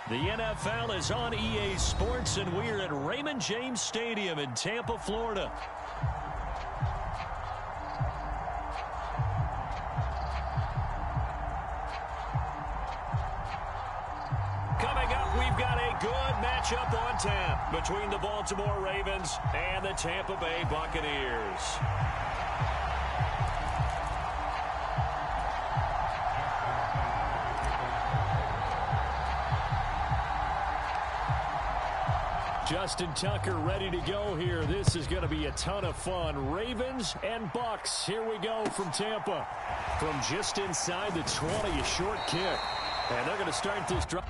The NFL is on EA Sports, and we're at Raymond James Stadium in Tampa, Florida. Coming up, we've got a good matchup on tap between the Baltimore Ravens and the Tampa Bay Buccaneers. Justin Tucker ready to go here. This is going to be a ton of fun. Ravens and Bucs. Here we go from Tampa. From just inside the 20, a short kick. And they're going to start this drive.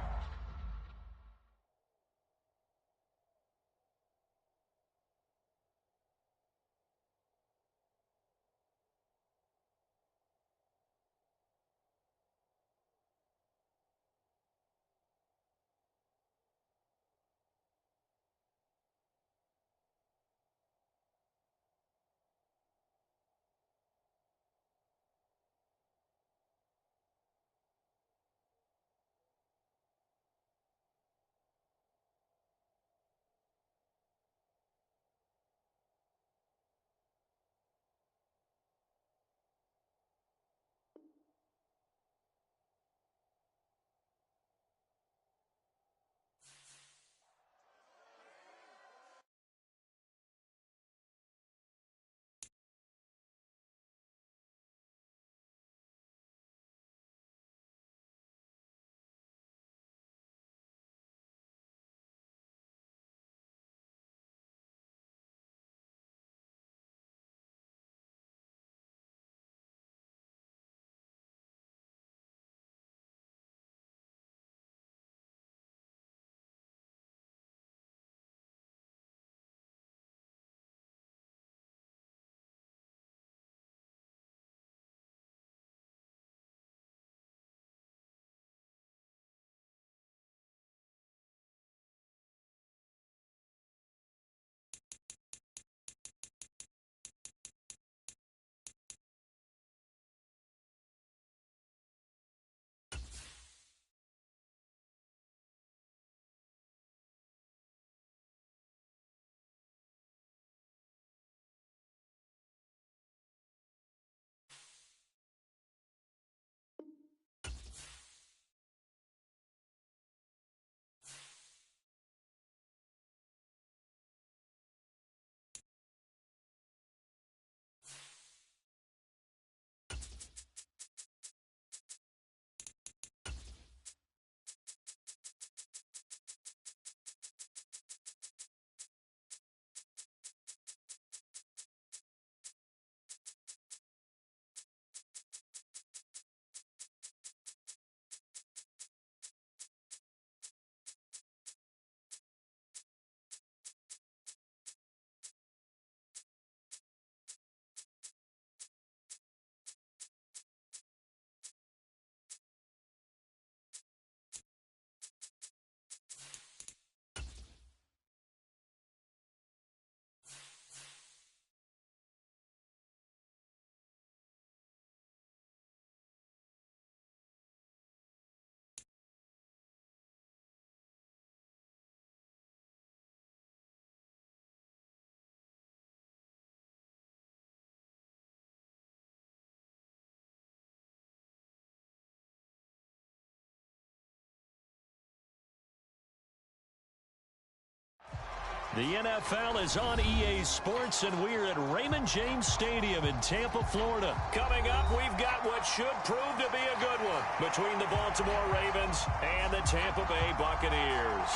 The NFL is on EA Sports, and we're at Raymond James Stadium in Tampa, Florida. Coming up, we've got what should prove to be a good one between the Baltimore Ravens and the Tampa Bay Buccaneers.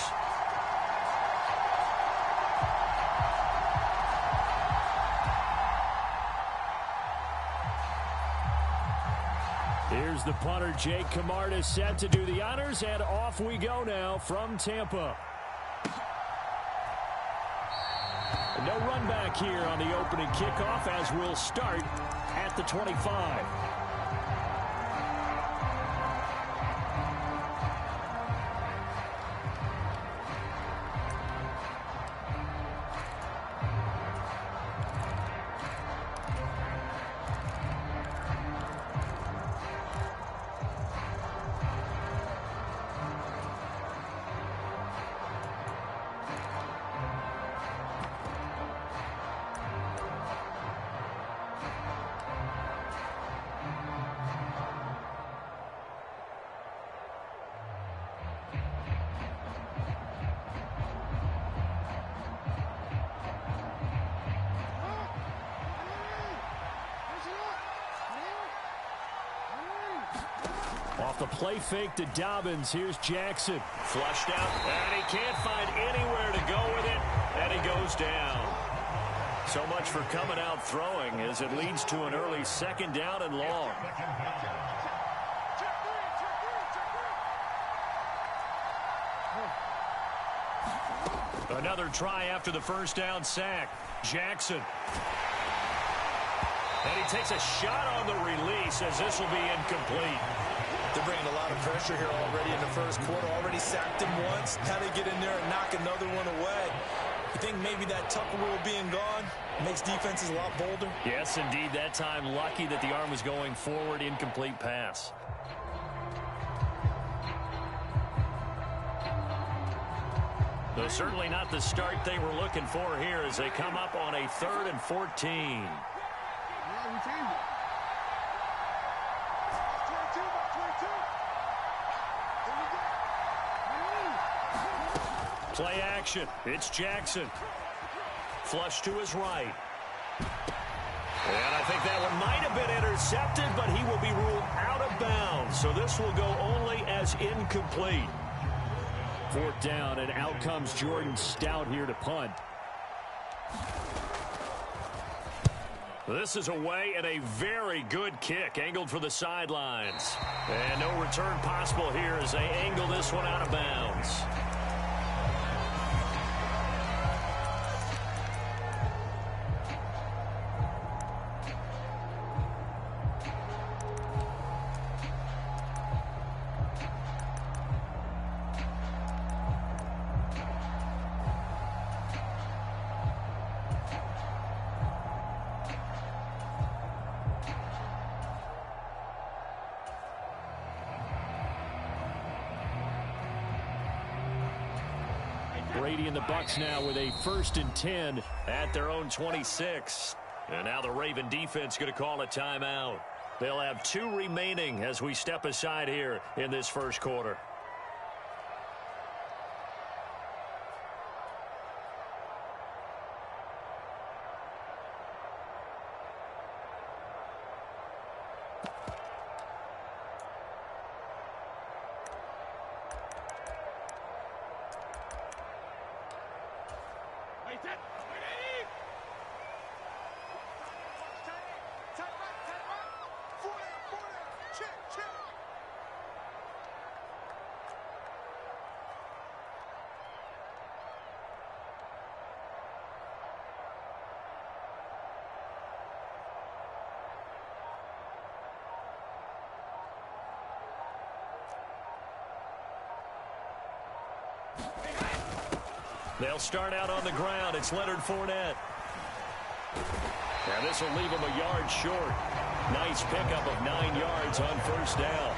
Here's the punter, Jake Camarda, set to do the honors, and off we go now from Tampa. No run back here on the opening kickoff as we'll start at the 25. Off the play fake to Dobbins. Here's Jackson. Flushed out, and he can't find anywhere to go with it, and he goes down. So much for coming out throwing as it leads to an early second down and long. Another try after the first down sack. Jackson. And he takes a shot on the release as this will be incomplete. They're bringing a lot of pressure here already in the first quarter. Already sacked him once. How they get in there and knock another one away. You think maybe that Tucker rule being gone makes defenses a lot bolder? Yes, indeed. That time, lucky that the arm was going forward. Incomplete pass. Though certainly not the start they were looking for here as they come up on a 3rd and 14. Play action. It's Jackson. Flush to his right. And I think that one might have been intercepted, but he will be ruled out of bounds. So this will go only as incomplete. 4th down, and out comes Jordan Stout here to punt. This is away and a very good kick, angled for the sidelines. And no return possible here as they angle this one out of bounds. Brady and the Bucs now with a 1st and 10 at their own 26. And now the Raven defense going to call a timeout. They'll have 2 remaining as we step aside here in this first quarter. They'll start out on the ground. It's Leonard Fournette. And this will leave him a yard short. Nice pickup of 9 yards on 1st down.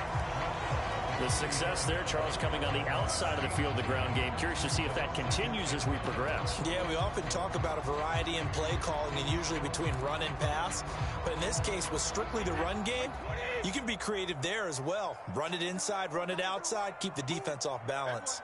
The success there, Charles, coming on the outside of the field, the ground game. Curious to see if that continues as we progress. Yeah, we often talk about a variety in play calling, and usually between run and pass. But in this case, with strictly the run game, you can be creative there as well. Run it inside, run it outside, keep the defense off balance.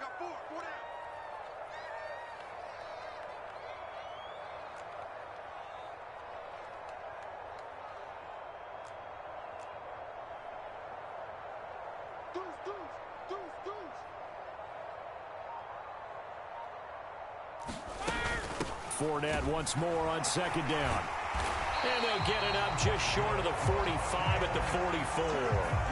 Fournette once more on 2nd down. And they'll get it up just short of the 45 at the 44.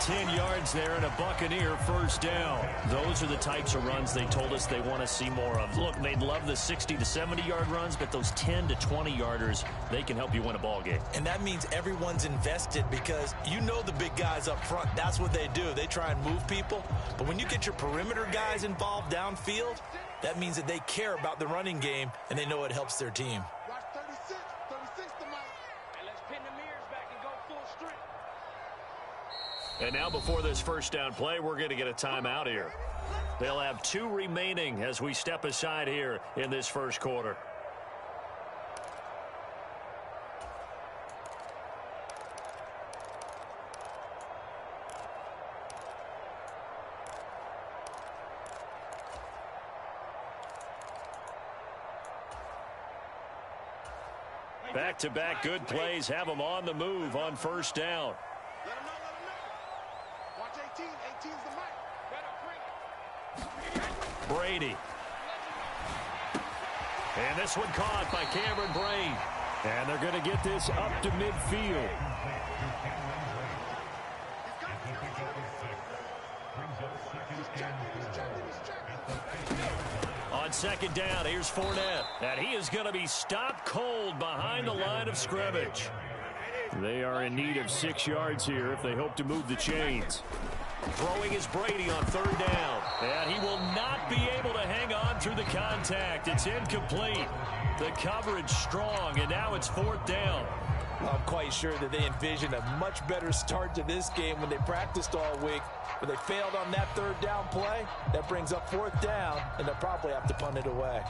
10 yards there and a Buccaneer 1st down. Those are the types of runs they told us they want to see more of. Look, they'd love the 60 to 70-yard runs, but those 10 to 20-yarders, they can help you win a ball game. And that means everyone's invested because you know the big guys up front. That's what they do. They try and move people. But when you get your perimeter guys involved downfield, that means that they care about the running game, and they know it helps their team. Watch 36 tonight. And let's pin the mirrors back and go full strength. And now before this 1st down play, we're going to get a timeout here. They'll have 2 remaining as we step aside here in this first quarter. Back-to-back good plays have them on the move on 1st down. Let him know. Watch 18. 18. 18's the mic. Brady. And this one caught by Cameron Brate. And they're going to get this up to midfield. On second down, here's Fournette. And he is going to be stopped cold behind the line of scrimmage. They are in need of 6 yards here if they hope to move the chains. Throwing is Brady on third down. And he will not be able to hang on through the contact. It's incomplete. The coverage strong, and now it's fourth down. I'm quite sure that they envisioned a much better start to this game when they practiced all week. But they failed on that third down play. That brings up fourth down, and they'll probably have to punt it away.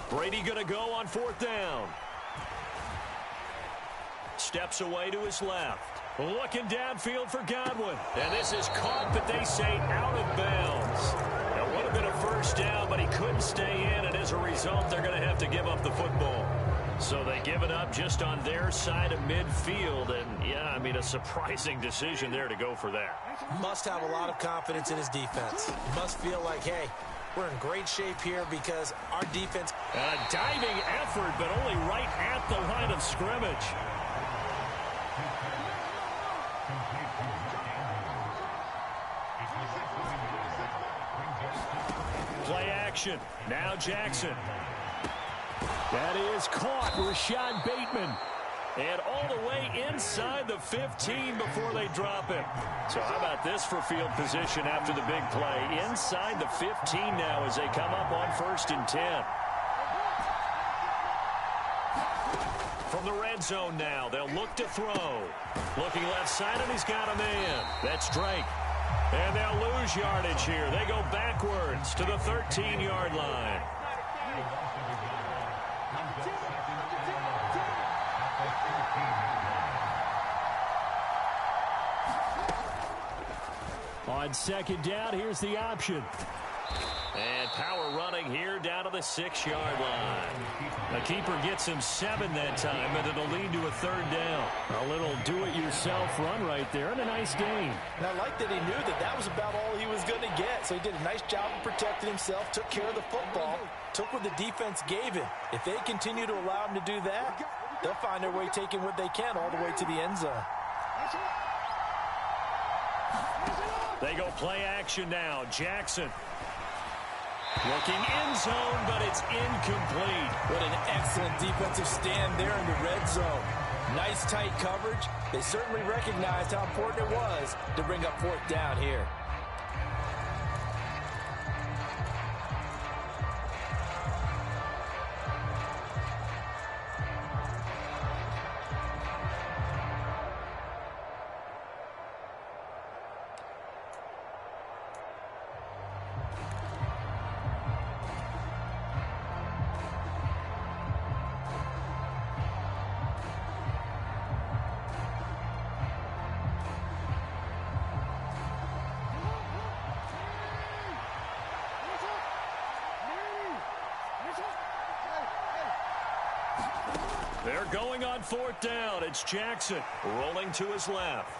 Brady going to go on fourth down. Steps away to his left. Looking downfield for Godwin. And this is caught, but they say out of bounds. That would have been a first down, but he couldn't stay in, and as a result, they're going to have to give up the football. So they give it up just on their side of midfield, and yeah, I mean, a surprising decision there to go for that. Must have a lot of confidence in his defense. Must feel like, hey, we're in great shape here because our defense... A diving effort, but only right at the line of scrimmage. Play action. Now Jackson. That is caught. Rashad Bateman. And all the way inside the 15 before they drop it. So how about this for field position after the big play? Inside the 15 now as they come up on 1st and 10. From the red zone now, they'll look to throw. Looking left side, and he's got a man. That's Drake. And they'll lose yardage here. They go backwards to the 13-yard line. On second down, here's the option. And power running here down to the 6-yard line. The keeper gets him 7 that time, and it'll lead to a third down. A little do-it-yourself run right there, and a nice gain. And I like that he knew that that was about all he was going to get. So he did a nice job of protecting himself, took care of the football, took what the defense gave him. If they continue to allow him to do that, they'll find their way taking what they can all the way to the end zone. They go play action now. Jackson. Looking end zone, but it's incomplete. What an excellent defensive stand there in the red zone. Nice tight coverage. They certainly recognized how important it was to bring up fourth down here. They're going on fourth down. It's Jackson rolling to his left.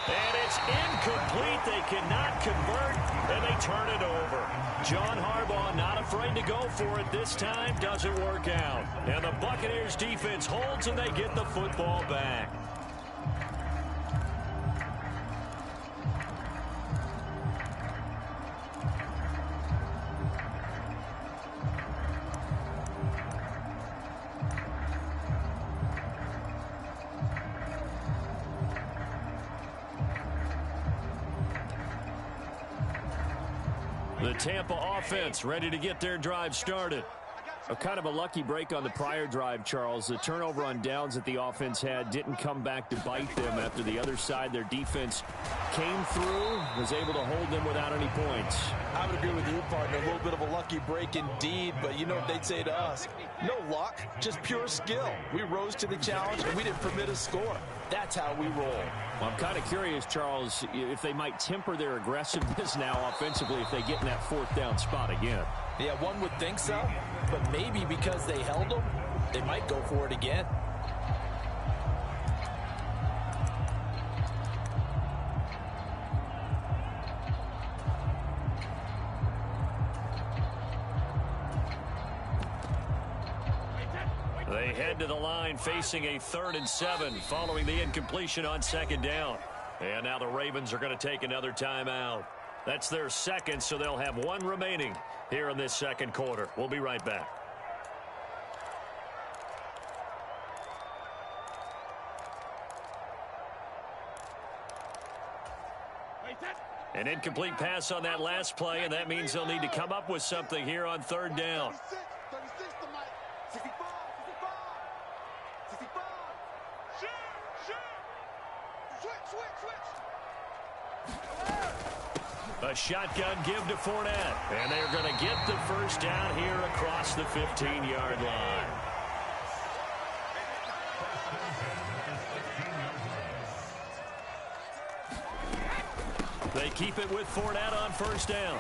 And it's incomplete. They cannot convert, and they turn it over. John Harbaugh not afraid to go for it this time. Doesn't work out. And the Buccaneers defense holds, and they get the football back. The Tampa offense ready to get their drive started. Kind of a lucky break on the prior drive, Charles. The turnover on downs that the offense had didn't come back to bite them after the other side. Their defense came through, was able to hold them without any points. I would agree with you, partner. A little bit of a lucky break indeed, but you know what they'd say to us? No luck, just pure skill. We rose to the challenge, and we didn't permit a score. That's how we roll. Well, I'm kind of curious, Charles, if they might temper their aggressiveness now offensively if they get in that fourth down spot again. Yeah, one would think so, but maybe because they held them, they might go for it again. They head to the line facing a 3rd and 7 following the incompletion on 2nd down. And now the Ravens are going to take another timeout. That's their second, so they'll have one remaining here in this second quarter. We'll be right back. An incomplete pass on that last play, and that means they'll need to come up with something here on 3rd down. 36 to Mike. 65. Switch. A shotgun give to Fournette. And they're going to get the first down here across the 15-yard line. They keep it with Fournette on 1st down.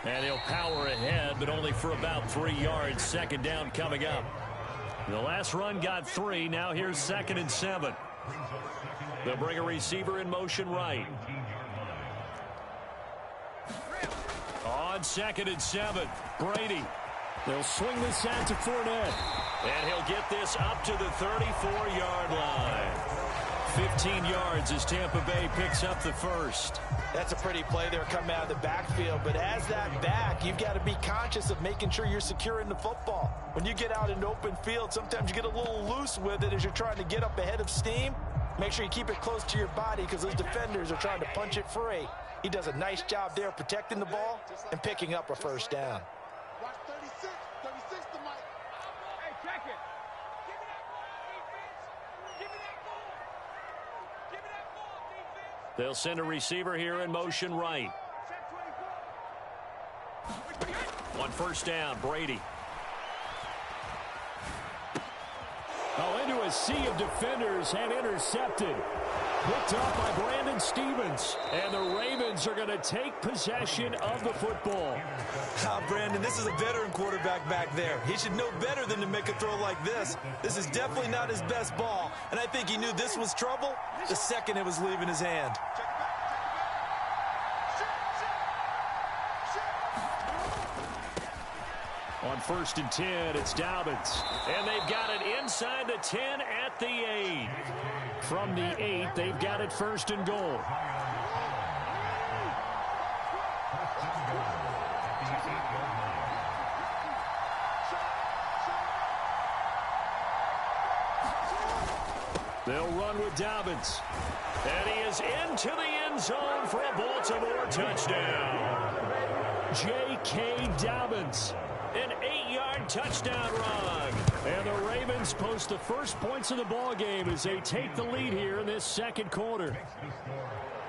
And he'll power ahead, but only for about 3 yards. 2nd down coming up. The last run got 3. Now here's 2nd and 7. They'll bring a receiver in motion right. On 2nd and 7, Brady. They'll swing this out to Fournette. And he'll get this up to the 34-yard line. 15 yards as Tampa Bay picks up the first. That's a pretty play there coming out of the backfield. But as that back, you've got to be conscious of making sure you're securing the football. When you get out in open field, sometimes you get a little loose with it as you're trying to get up ahead of steam. Make sure you keep it close to your body because those defenders are trying to punch it free. He does a nice job there protecting the ball and picking up a first down. Watch 36 to Mike. Hey, check it. Give me that ball, defense. Give me that ball. Give me that ball, defense. They'll send a receiver here in motion right. On 1st down, Brady. Oh, into a sea of defenders and intercepted. Picked up by Brandon Stephens. And the Ravens are going to take possession of the football. Brandon, this is a veteran quarterback back there. He should know better than to make a throw like this. This is definitely not his best ball. And I think he knew this was trouble the second it was leaving his hand. On 1st and 10, it's Dobbins. And they've got it inside the 10 at the 8. From the 8, they've got it 1st and goal. They'll run with Dobbins. And he is into the end zone for a Baltimore touchdown. J.K. Dobbins. An 8-yard touchdown run. And the Ravens post the first points of the ball game as they take the lead here in this second quarter.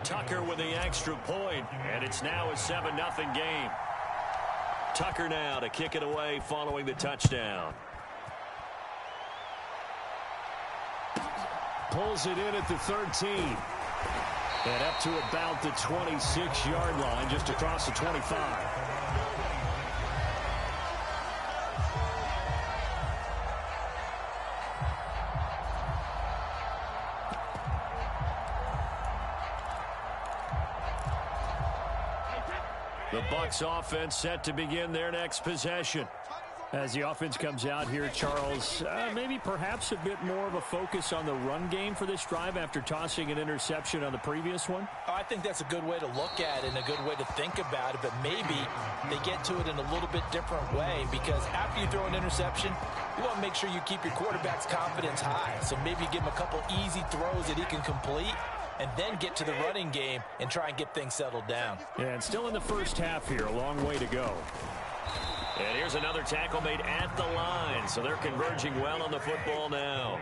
Tucker with the extra point, and it's now a 7-0 game. Tucker now to kick it away following the touchdown. Pulls it in at the 13. And up to about the 26-yard line, just across the 25. The Bucs offense set to begin their next possession. As the offense comes out here, Charles, maybe perhaps a bit more of a focus on the run game for this drive after tossing an interception on the previous one? I think that's a good way to look at it and a good way to think about it, but maybe they get to it in a little bit different way because after you throw an interception, you want to make sure you keep your quarterback's confidence high. So maybe give him a couple easy throws that he can complete and then get to the running game and try and get things settled down. Yeah, and still in the first half here, a long way to go. And here's another tackle made at the line, so they're converging well on the football now.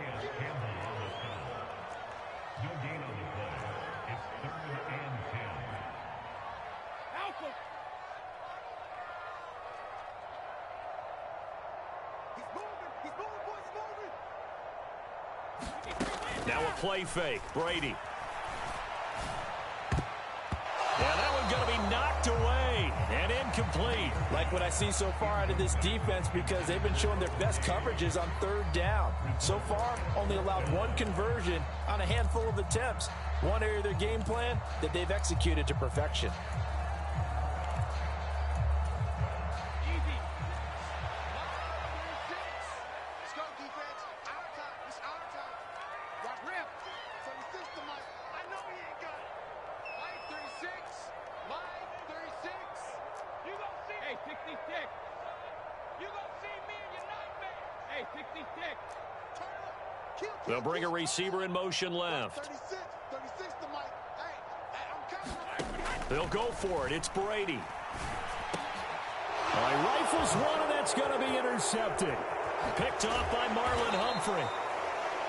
Now a play fake. Brady. Yeah, that one's going to be knocked away and incomplete. Like what I see so far out of this defense, because they've been showing their best coverages on third down. So far, only allowed one conversion on a handful of attempts. One area of their game plan that they've executed to perfection. They'll bring a receiver in motion left. They'll go for it. It's Brady. All right, rifles one, and that's going to be intercepted. Picked off by Marlon Humphrey.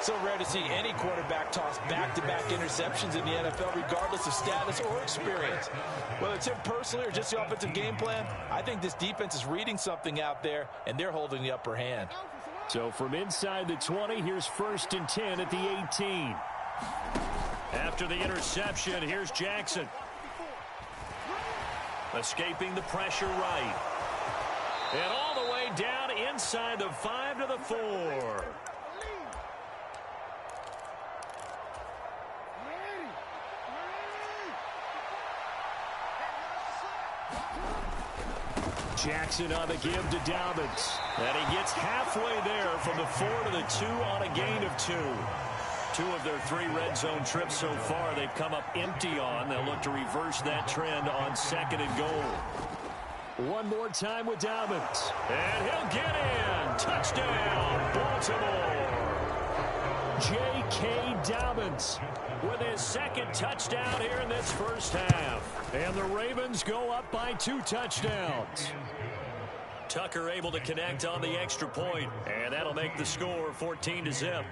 So rare to see any quarterback toss back-to-back interceptions in the NFL, regardless of status or experience. Whether it's him personally or just the offensive game plan, I think this defense is reading something out there, and they're holding the upper hand. So from inside the 20, here's 1st and 10 at the 18. After the interception, here's Jackson. Escaping the pressure right. And all the way down inside the 5 to the 4. Jackson on the give to Dobbins. And he gets halfway there from the 4 to the 2 on a gain of 2. 2 of their 3 red zone trips so far they've come up empty on. They'll look to reverse that trend on 2nd and goal. One more time with Dobbins. And he'll get in. Touchdown, Baltimore. J.K. Dobbins with his 2nd touchdown here in this first half. And the Ravens go up by 2 touchdowns. Tucker able to connect on the extra point, and that'll make the score 14-0.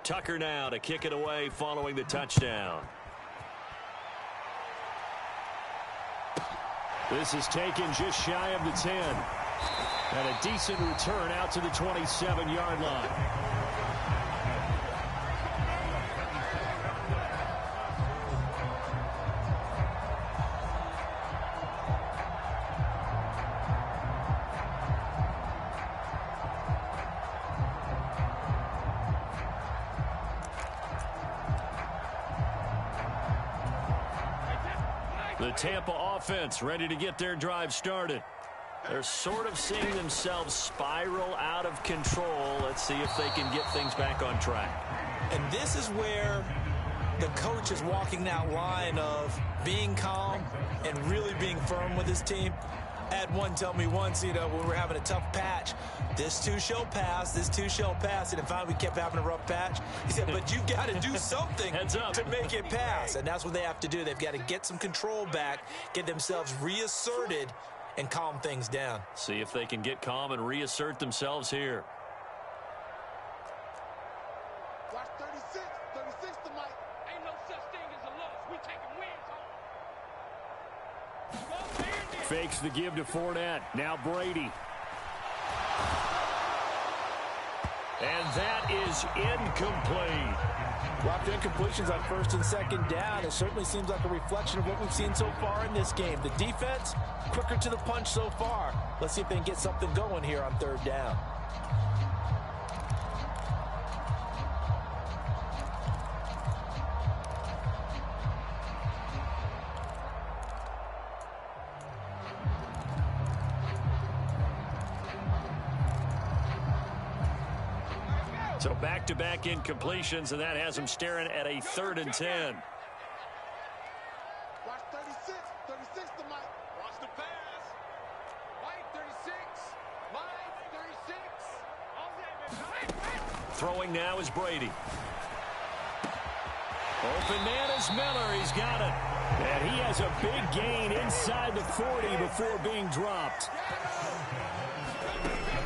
Tucker now to kick it away following the touchdown. This is taken just shy of the 10. And a decent return out to the 27-yard line. The Tampa offense ready to get their drive started. They're sort of seeing themselves spiral out of control. Let's see if they can get things back on track. And this is where the coach is walking that line of being calm and really being firm with his team. I had one tell me once, when we were having a tough patch, this too shall pass, this too shall pass. And finally we kept having a rough patch. He said, but you got to do something to make it pass. And that's what they have to do. They've got to get some control back, get themselves reasserted, and calm things down. See if they can get calm and reassert themselves here. Watch 36. 36 to Mike. Ain't no such thing as a loss. We taking wins, home. Fakes the give to Fournette. Now Brady. And that is incomplete. Dropped incompletions on 1st and 2nd down. It certainly seems like a reflection of what we've seen so far in this game. The defense, quicker to the punch so far. Let's see if they can get something going here on 3rd down. So back-to-back incompletions, and that has them staring at a 3rd and 10. Watch 36. 36 to Mike. Watch the pass. Mike 36. Mike 36. Throwing now is Brady. Open man is Miller. He's got it. And he has a big gain inside the 40 before being dropped.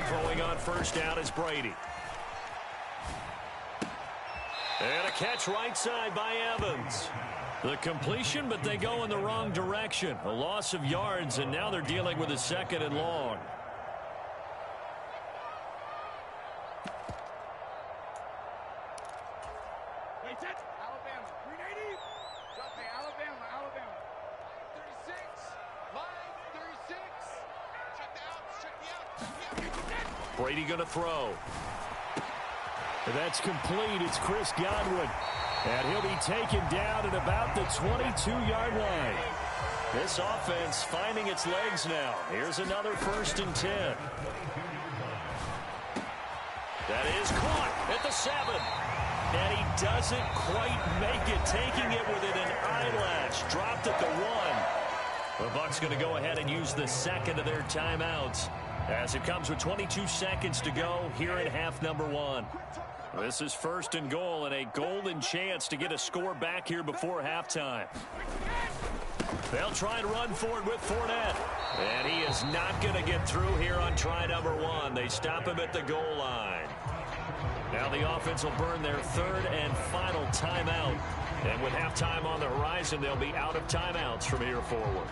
Throwing on first down is Brady. And a catch right side by Evans. The completion, but they go in the wrong direction. A loss of yards, and now they're dealing with a 2nd and long. Alabama, 380. Drop the Alabama. 36. Line 36. Check the outs. Brady going to throw. That's complete. It's Chris Godwin. And he'll be taken down at about the 22-yard line. This offense finding its legs now. Here's another 1st and 10. That is caught at the 7. And he doesn't quite make it, taking it within an eyelash. Dropped at the 1. The Bucs going to go ahead and use the 2nd of their timeouts as it comes with 22 seconds to go here at half number 1. This is 1st and goal and a golden chance to get a score back here before halftime. They'll try and run forward with Fournette. And he is not going to get through here on try number 1. They stop him at the goal line. Now the offense will burn their 3rd and final timeout. And with halftime on the horizon, they'll be out of timeouts from here forward.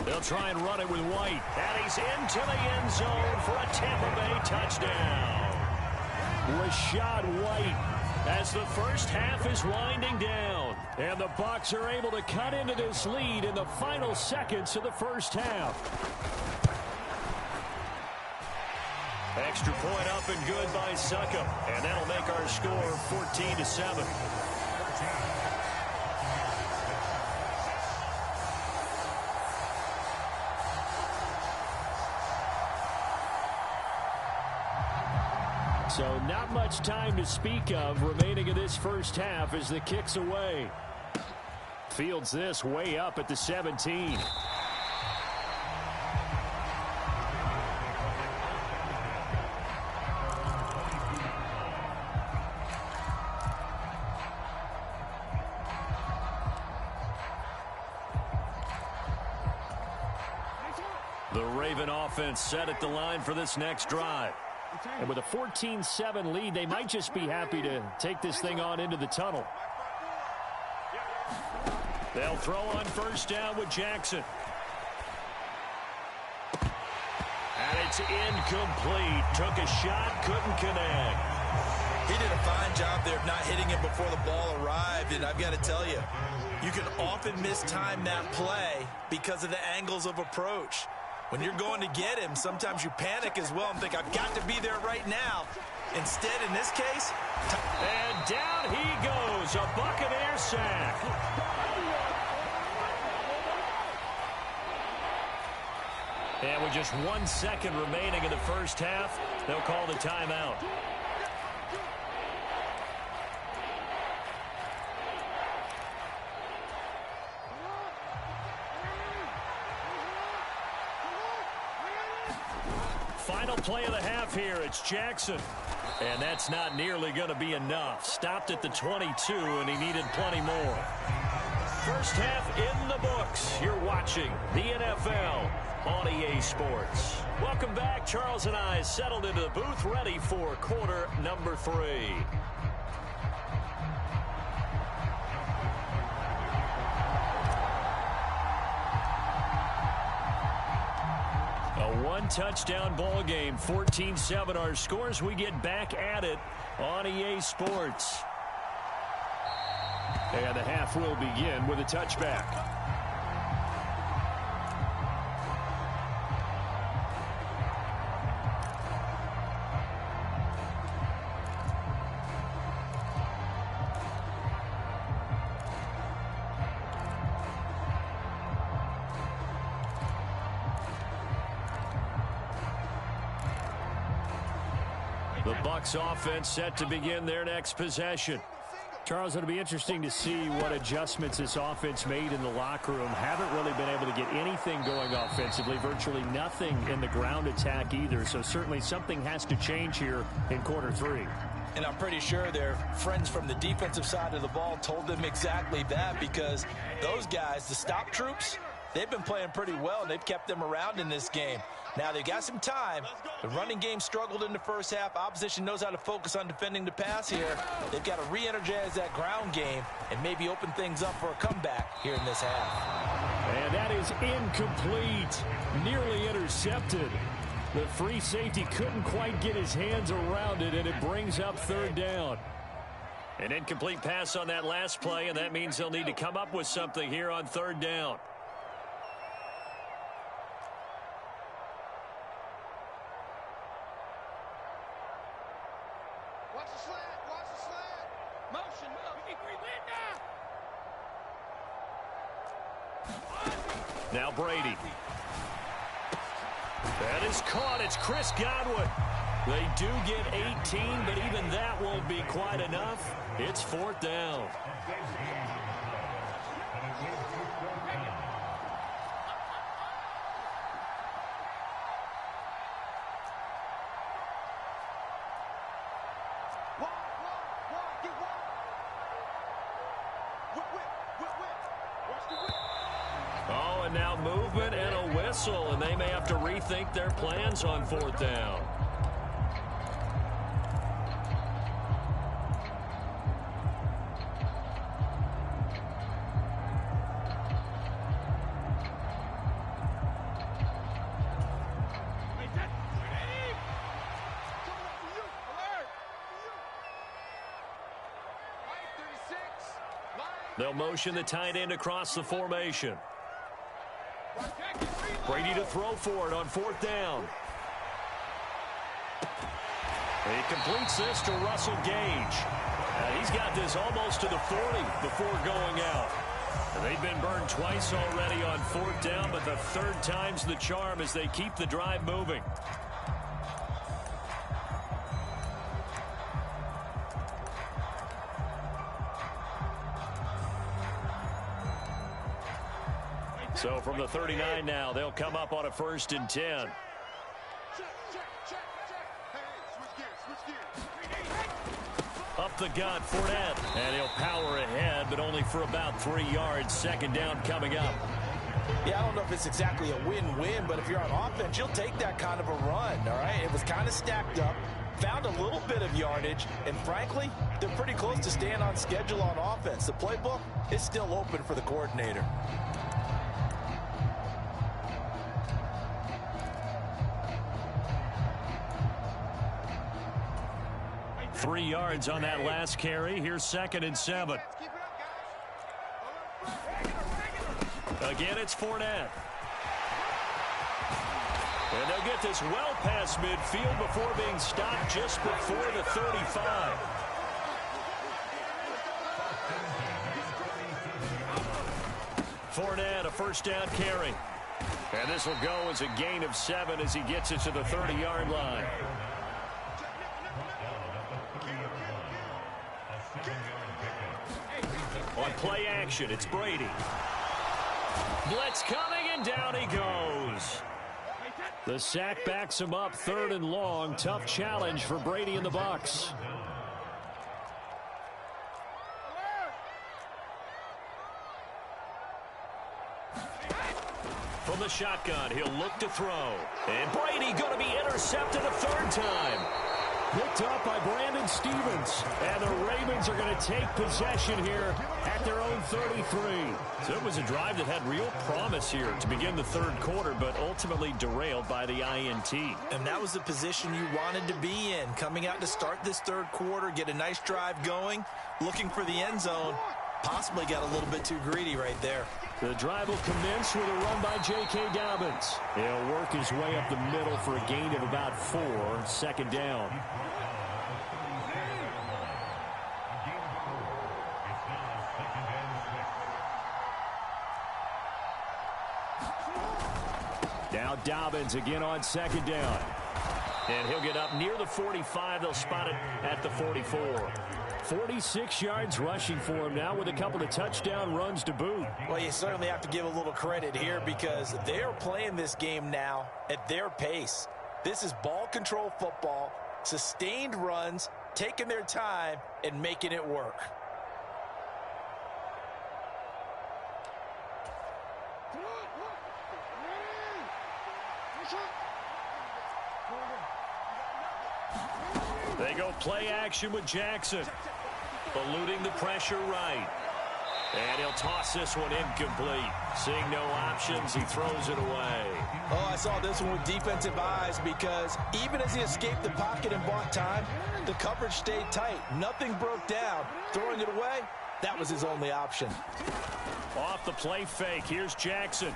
They'll try and run it with White. And he's into the end zone for a Tampa Bay touchdown. Rachaad White as the first half is winding down. And the Bucs are able to cut into this lead in the final seconds of the first half. Extra point up and good by Succop. And that'll make our score 14-7. So not much time to speak of remaining in this first half as the kick's away. Fields this way up at the 17. The Raven offense set at the line for this next drive. And with a 14-7 lead, they might just be happy to take this thing on into the tunnel. They'll throw on first down with Jackson. And it's incomplete. Took a shot, couldn't connect. He did a fine job there of not hitting it before the ball arrived. And I've got to tell you, you can often mistime that play because of the angles of approach. When you're going to get him, sometimes you panic as well and think, I've got to be there right now. Instead, in this case... And down he goes, a Buccaneer sack. And with just 1 second remaining in the first half, they'll call the timeout. Final play of the half here. It's Jackson. And that's not nearly going to be enough. Stopped at the 22, and he needed plenty more. First half in the books. You're watching the NFL on EA Sports. Welcome back. Charles and I settled into the booth, ready for quarter number 3. A one-touchdown ball game, 14-7 our scores. We get back at it on EA Sports. And the half will begin with a touchback. The Bucs offense set to begin their next possession. Charles, it'll be interesting to see what adjustments this offense made in the locker room. Haven't really been able to get anything going offensively, virtually nothing in the ground attack either. So certainly something has to change here in quarter three. And I'm pretty sure their friends from the defensive side of the ball told them exactly that, because those guys, the stop troops, they've been playing pretty well, and they've kept them around in this game. Now, they've got some time. The running game struggled in the first half. Opposition knows how to focus on defending the pass here. They've got to re-energize that ground game and maybe open things up for a comeback here in this half. And that is incomplete. Nearly intercepted. The free safety couldn't quite get his hands around it, and it brings up third down. An incomplete pass on that last play, and that means they'll need to come up with something here on third down. Watch the slant. Watch the slant. Motion. Now Brady. That is caught. It's Chris Godwin. They do get 18, but even that won't be quite enough. It's fourth down. Oh, and now movement and a whistle, and they may have to rethink their plans on fourth down. They'll motion the tight end across the formation. Brady to throw for it on fourth down. He completes this to Russell Gage. He's got this almost to the 40 before going out. And they've been burned twice already on fourth down, but the third time's the charm as they keep the drive moving. So from the 39 now, they'll come up on a 1st and 10. Up the gut, Fournette. And he'll power ahead, but only for about 3 yards. Second down coming up. Yeah, I don't know if it's exactly a win-win, but if you're on offense, you'll take that kind of a run, all right? It was kind of stacked up, found a little bit of yardage, and frankly, they're pretty close to staying on schedule on offense. The playbook is still open for the coordinator. 3 yards on that last carry. Here's 2nd and 7. Again, it's Fournette. And they'll get this well past midfield before being stopped just before the 35. Fournette, a 1st down carry. And this will go as a gain of 7 as he gets it to the 30-yard line. On play action, it's Brady. Blitz coming, and down he goes. The sack backs him up, 3rd and long. Tough challenge for Brady and the Bucs. From the shotgun, he'll look to throw. And Brady going to be intercepted a 3rd time. Picked up by Brandon Stephens. And the Ravens are going to take possession here at their own 33. So it was a drive that had real promise here to begin the 3rd quarter, but ultimately derailed by the INT. And that was the position you wanted to be in. Coming out to start this 3rd quarter, get a nice drive going, looking for the end zone. Possibly got a little bit too greedy right there. The drive will commence with a run by J.K. Dobbins. He'll work his way up the middle for a gain of about 4. 2nd down. Now Dobbins again on 2nd down. And he'll get up near the 45. They'll spot it at the 44. 46 yards rushing for him now with a couple of touchdown runs to boot. Well, you certainly have to give a little credit here because they're playing this game now at their pace. This is ball control football, sustained runs, taking their time and making it work. They go play action with Jackson. Eluding the pressure right. And he'll toss this one incomplete. Seeing no options, he throws it away. Oh, I saw this one with defensive eyes because even as he escaped the pocket and bought time, the coverage stayed tight. Nothing broke down. Throwing it away, that was his only option. Off the play fake, here's Jackson.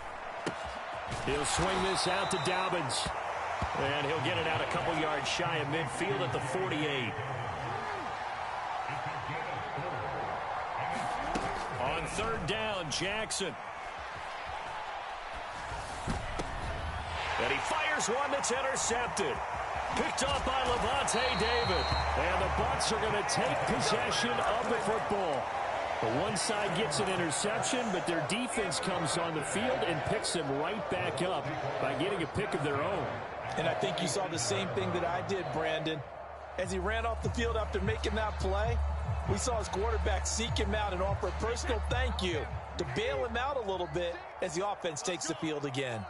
He'll swing this out to Dobbins. And he'll get it out a couple yards shy of midfield at the 48. On third down, Jackson. And he fires one that's intercepted. Picked off by Levante David. And the Bucs are going to take possession of the football. The one side gets an interception, but their defense comes on the field and picks them right back up by getting a pick of their own. And I think you saw the same thing that I did, Brandon. As he ran off the field after making that play, we saw his quarterback seek him out and offer a personal thank you to bail him out a little bit as the offense takes the field again.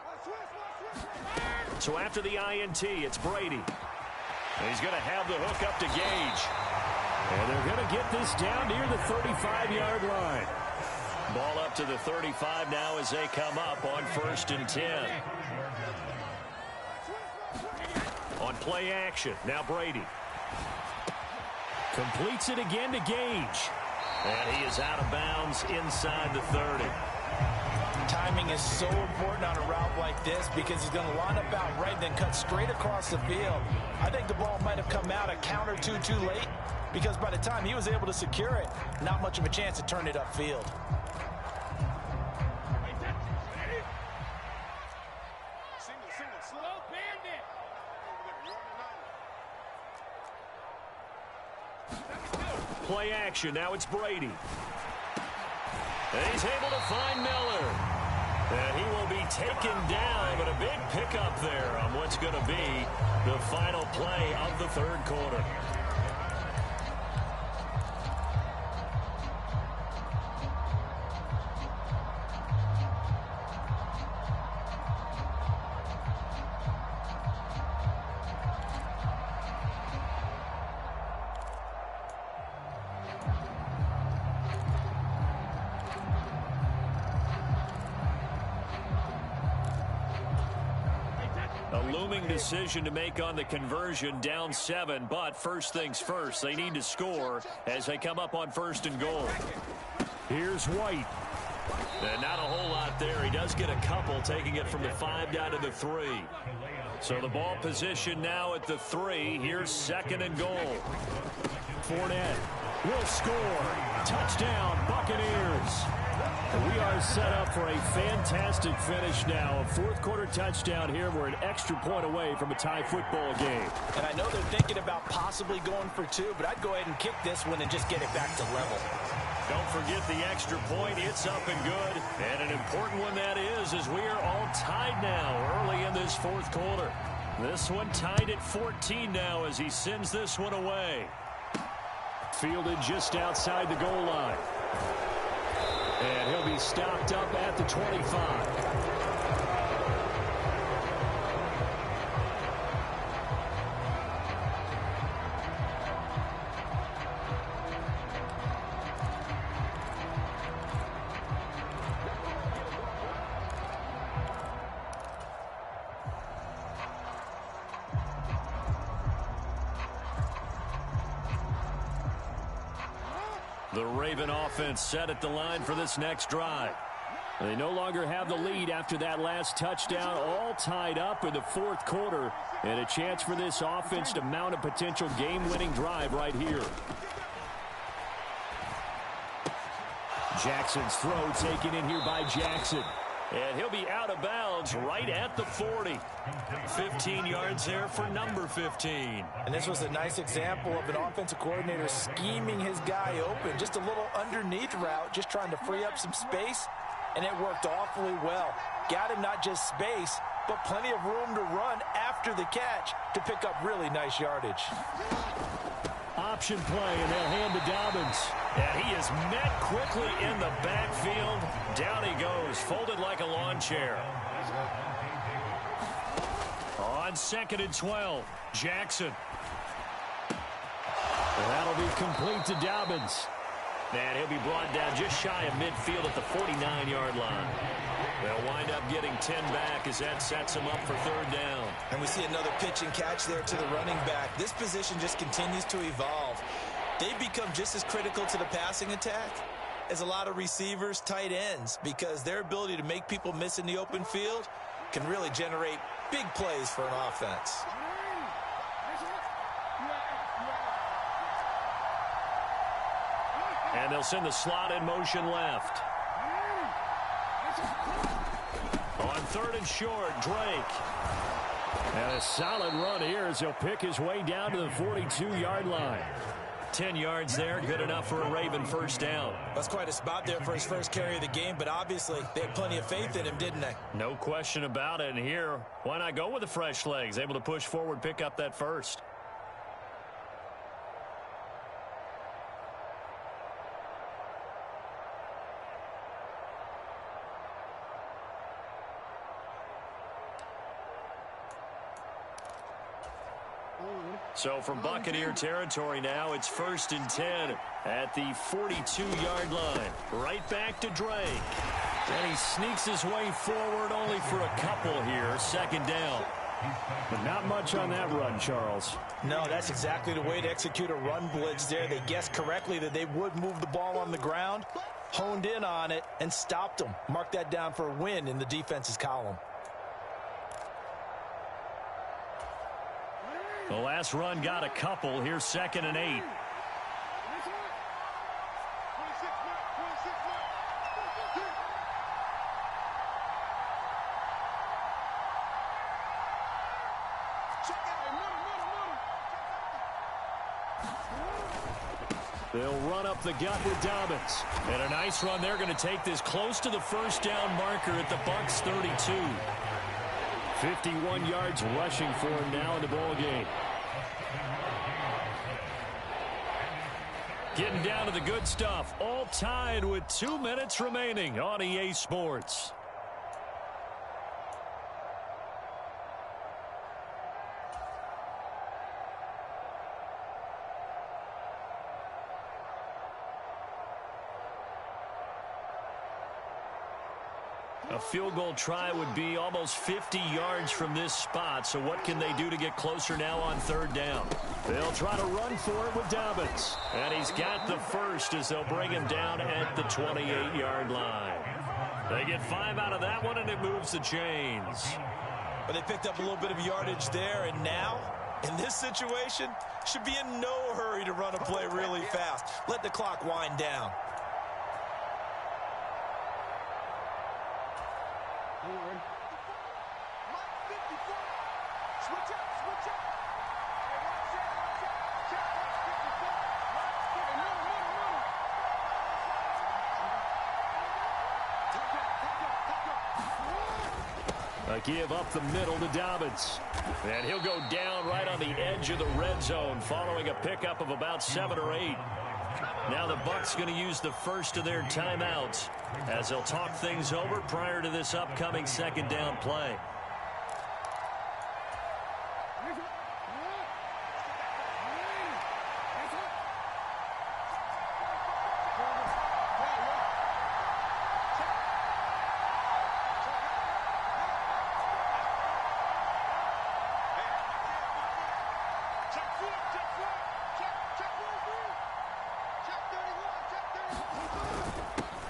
So after the INT, it's Brady. And he's going to have the hook up to Gage. And they're going to get this down near the 35-yard line. Ball up to the 35 now as they come up on 1st and 10. On play action, now Brady. Completes it again to Gage. And he is out of bounds inside the 30. Timing is so important on a route like this because he's going to line up out right and then cut straight across the field. I think the ball might have come out a count or two too late because by the time he was able to secure it, not much of a chance to turn it upfield. Play action, now it's Brady. And he's able to find Miller. And he will be taken down, but a big pickup there on what's going to be the final play of the third quarter. Decision to make on the conversion, down 7, but first things first, they need to score as they come up on 1st and goal. Here's White. And not a whole lot there. He does get a couple, taking it from the 5 down to the 3. So the ball position now at the 3. Here's 2nd and goal. Fournette will score. Touchdown, Buccaneers. We are set up for a fantastic finish now. A fourth quarter touchdown here. We're an extra point away from a tie football game. And I know they're thinking about possibly going for 2, but I'd go ahead and kick this one and just get it back to level. Don't forget the extra point. It's up and good. And an important one that is, as we are all tied now early in this fourth quarter. This one tied at 14 now as he sends this one away. Fielded just outside the goal line. And he'll be stopped up at the 25. The Raven offense set at the line for this next drive. They no longer have the lead after that last touchdown, all tied up in the fourth quarter, and a chance for this offense to mount a potential game-winning drive right here. Jackson's throw taken in here by Jackson. And he'll be out of bounds right at the 40. 15 yards there for number 15. And this was a nice example of an offensive coordinator scheming his guy open. Just a little underneath route, just trying to free up some space, and it worked awfully well. Got him not just space, but plenty of room to run after the catch to pick up really nice yardage. Option play, and they'll hand to Dobbins. And he is met quickly in the backfield. Down he goes, folded like a lawn chair. On 2nd and 12, Jackson. That'll be complete to Dobbins. And he'll be brought down just shy of midfield at the 49-yard line. They'll wind up getting 10 back as that sets them up for 3rd down. And we see another pitch and catch there to the running back. This position just continues to evolve. They've become just as critical to the passing attack as a lot of receivers, tight ends, because their ability to make people miss in the open field can really generate big plays for an offense. And they'll send the slot in motion left. On 3rd and short, Drake. And a solid run here as he'll pick his way down to the 42-yard line. 10 yards there, good enough for a Raven 1st down. That's quite a spot there for his first carry of the game, but obviously they had plenty of faith in him, didn't they? No question about it. And here, why not go with the fresh legs? Able to push forward, pick up that first. So from Buccaneer territory now, it's 1st and 10 at the 42-yard line. Right back to Drake. And he sneaks his way forward only for a couple here. 2nd down. But not much on that run, Charles. No, that's exactly the way to execute a run blitz there. They guessed correctly that they would move the ball on the ground, honed in on it, and stopped them. Mark that down for a win in the defense's column. The last run got a couple. Here's 2nd and 8. They'll run up the gut with Dobbins. And a nice run. They're going to take this close to the 1st down marker at the Bucs 32. 51 yards rushing for him now in the ball game. Getting down to the good stuff. All tied with 2 minutes remaining on EA Sports. A field goal try would be almost 50 yards from this spot. So what can they do to get closer now on 3rd down? They'll try to run for it with Dobbins. And he's got the first as they'll bring him down at the 28-yard line. They get 5 out of that one, and it moves the chains. But they picked up a little bit of yardage there, and now, in this situation, should be in no hurry to run a play really fast. Let the clock wind down. A give up the middle to Dobbins. And he'll go down right on the edge of the red zone following a pickup of about 7 or 8. Now the Bucs going to use the first of their timeouts as they'll talk things over prior to this upcoming 2nd down play.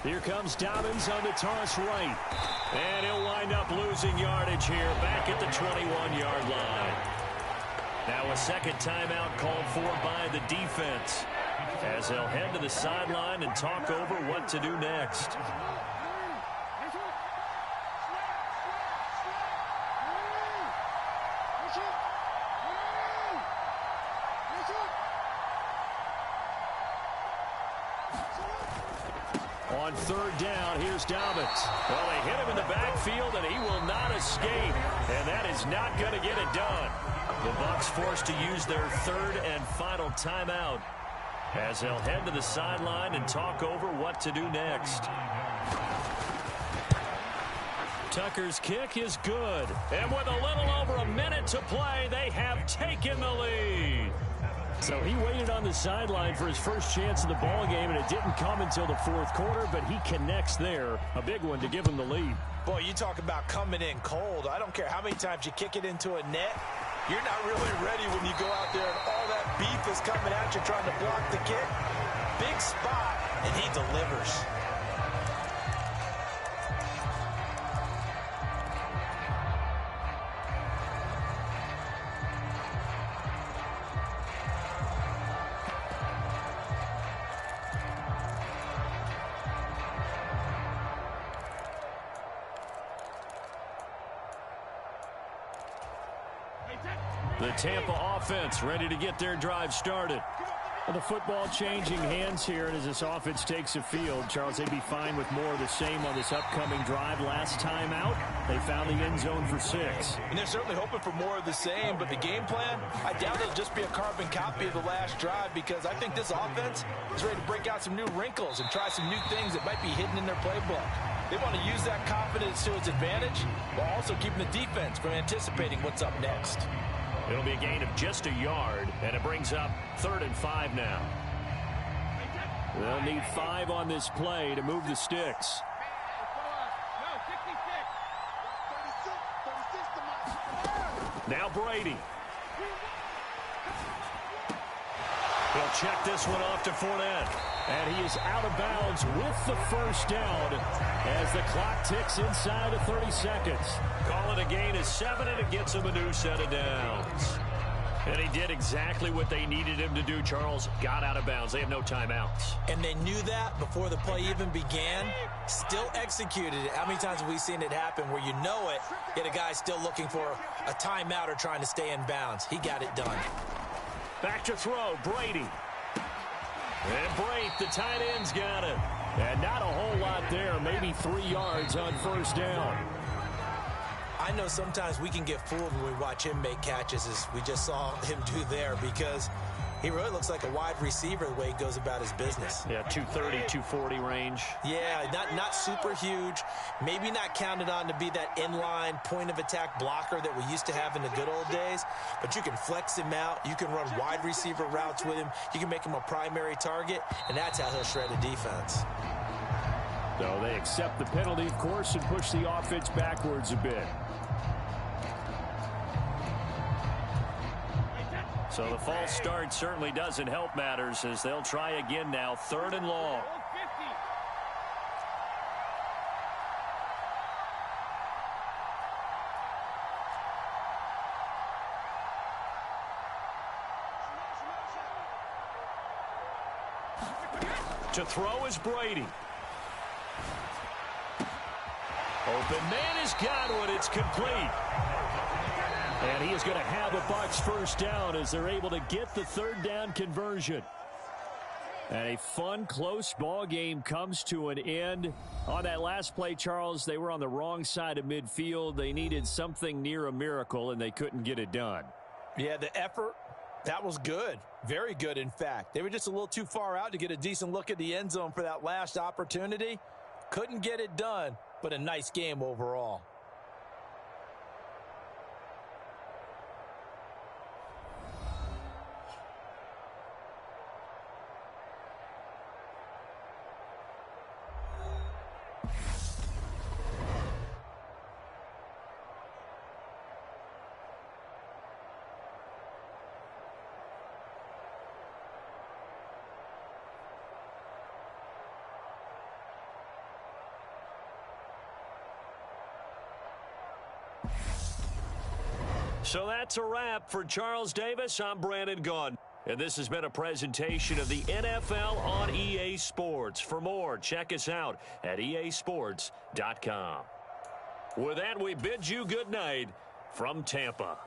Here comes Dobbins on the toss right. And he'll wind up losing yardage here back at the 21-yard line. Now a 2nd timeout called for by the defense as they'll head to the sideline and talk over what to do next. on third down. Here's Dobbins. Well, they hit him in the backfield, and he will not escape. And that is not going to get it done. The Bucs forced to use their third and final timeout as they'll head to the sideline and talk over what to do next. Tucker's kick is good. And with a little over a minute to play, they have taken the lead. So he waited on the sideline for his first chance in the ball game, and it didn't come until the fourth quarter, but he connects there. A big one to give him the lead. Boy, you talk about coming in cold. I don't care how many times you kick it into a net. You're not really ready when you go out there and all that beef is coming at you trying to block the kick. Big spot, and he delivers. The Tampa offense ready to get their drive started. The football changing hands here, and as this offense takes the field, Charles, they'd be fine with more of the same on this upcoming drive. Last time out, they found the end zone for 6. And they're certainly hoping for more of the same, but the game plan, I doubt it'll just be a carbon copy of the last drive, because I think this offense is ready to break out some new wrinkles and try some new things that might be hidden in their playbook. They want to use that confidence to its advantage while also keeping the defense from anticipating what's up next. It'll be a gain of just a yard, and it brings up 3rd and 5 now. They'll need 5 on this play to move the sticks. Now Brady. He'll check this one off to Fournette. And he is out of bounds with the first down as the clock ticks inside of 30 seconds. Call it a gain of 7, and it gets him a new set of downs. And he did exactly what they needed him to do, Charles. Got out of bounds. They have no timeouts. And they knew that before the play even began. Still executed it. How many times have we seen it happen where you know it, yet a guy still looking for a timeout or trying to stay in bounds? He got it done. Back to throw, Brady. And Brate, the tight end's got it. And not a whole lot there, maybe 3 yards on first down. I know sometimes we can get fooled when we watch him make catches, as we just saw him do there, because he really looks like a wide receiver the way he goes about his business. Yeah, 230, 240 range. Yeah, not super huge. Maybe not counted on to be that inline point-of-attack blocker that we used to have in the good old days. But you can flex him out. You can run wide receiver routes with him. You can make him a primary target, and that's how he'll shred a defense. So they accept the penalty, of course, and push the offense backwards a bit. So the false start certainly doesn't help matters, as they'll try again now, 3rd and long. To throw is Brady. Open man has got one. It's complete. And he is going to have a Bucs first down as they're able to get the 3rd down conversion. And a fun, close ball game comes to an end. On that last play, Charles, they were on the wrong side of midfield. They needed something near a miracle, and they couldn't get it done. Yeah, the effort, that was good. Very good, in fact. They were just a little too far out to get a decent look at the end zone for that last opportunity. Couldn't get it done, but a nice game overall. So that's a wrap for Charles Davis. I'm Brandon Gaudin. And this has been a presentation of the NFL on EA Sports. For more, check us out at easports.com. With that, we bid you good night from Tampa.